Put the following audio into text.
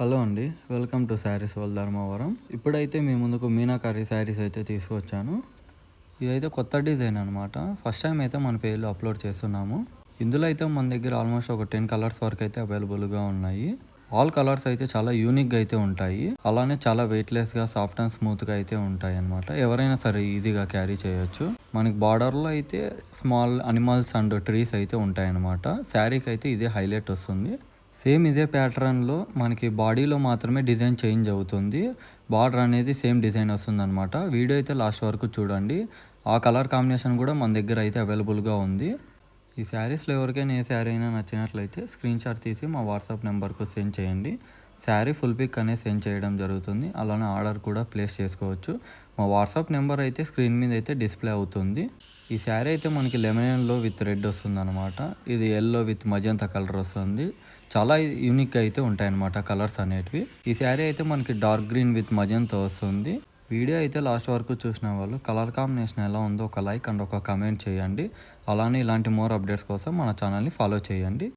Hello అండి. Welcome to saris world Dharmavaram. ఇప్పుడైతే మీ ముందుకు మీనాకరీ శారీస్ అయితే తీసుకొచ్చాను. ఇదైతే కొత్త డిజైన్ అనమాట. ఫస్ట్ టైం అయితే మన పేజ్లో అప్లోడ్ చేస్తున్నాము. ఇందులో అయితే మన దగ్గర ఆల్మోస్ట్ ఒక 10 కలర్స్ వరకు అయితే అవైలబుల్గా ఉన్నాయి. ఆల్ కలర్స్ అయితే చాలా యూనిక్గా అయితే ఉంటాయి. అలానే చాలా వెయిట్లెస్గా, సాఫ్ట్ అండ్ స్మూత్గా అయితే ఉంటాయి అనమాట. ఎవరైనా సరే ఈజీగా క్యారీ చేయొచ్చు. మనకి బార్డర్లో అయితే స్మాల్ అనిమల్స్ అండ్ ట్రీస్ అయితే ఉంటాయన్నమాట. శారీకి అయితే ఇదే హైలైట్ వస్తుంది. సేమ్ ఇదే ప్యాటర్న్లో మనకి బాడీలో మాత్రమే డిజైన్ చేంజ్ అవుతుంది. బార్డర్ అనేది సేమ్ డిజైన్ వస్తుంది అనమాట. వీడియో అయితే లాస్ట్ వరకు చూడండి. ఆ కలర్ కాంబినేషన్ కూడా మన దగ్గర అయితే అవైలబుల్గా ఉంది. ఈ శారీస్లో ఎవరికైనా ఏ శారీ అయినా నచ్చినట్లయితే స్క్రీన్ షాట్ తీసి మా వాట్సాప్ నెంబర్కు సెండ్ చేయండి. శారీ ఫుల్ పిక్ అనేది సెండ్ చేయడం జరుగుతుంది. అలానే ఆర్డర్ కూడా ప్లేస్ చేసుకోవచ్చు. మా వాట్సాప్ నెంబర్ అయితే స్క్రీన్ మీద అయితే డిస్ప్లే అవుతుంది. ఈ శారీ అయితే మనకి లెమన్ విత్ రెడ్ వస్తుంది అనమాట. ఇది ఎల్లో విత్ మజంతా కలర్ వస్తుంది. చాలా యూనిక్గా అయితే ఉంటాయన్నమాట కలర్స్ అనేటివి. ఈ శారీ అయితే మనకి డార్క్ గ్రీన్ విత్ మజంతా వస్తుంది. వీడియో అయితే లాస్ట్ వరకు చూసిన వాళ్ళు కలర్ కాంబినేషన్ ఎలా ఉందో ఒక లైక్ అండ్ ఒక కమెంట్ చేయండి. అలానే ఇలాంటి మోర్ అప్డేట్స్ కోసం మన ఛానల్ని ఫాలో చేయండి.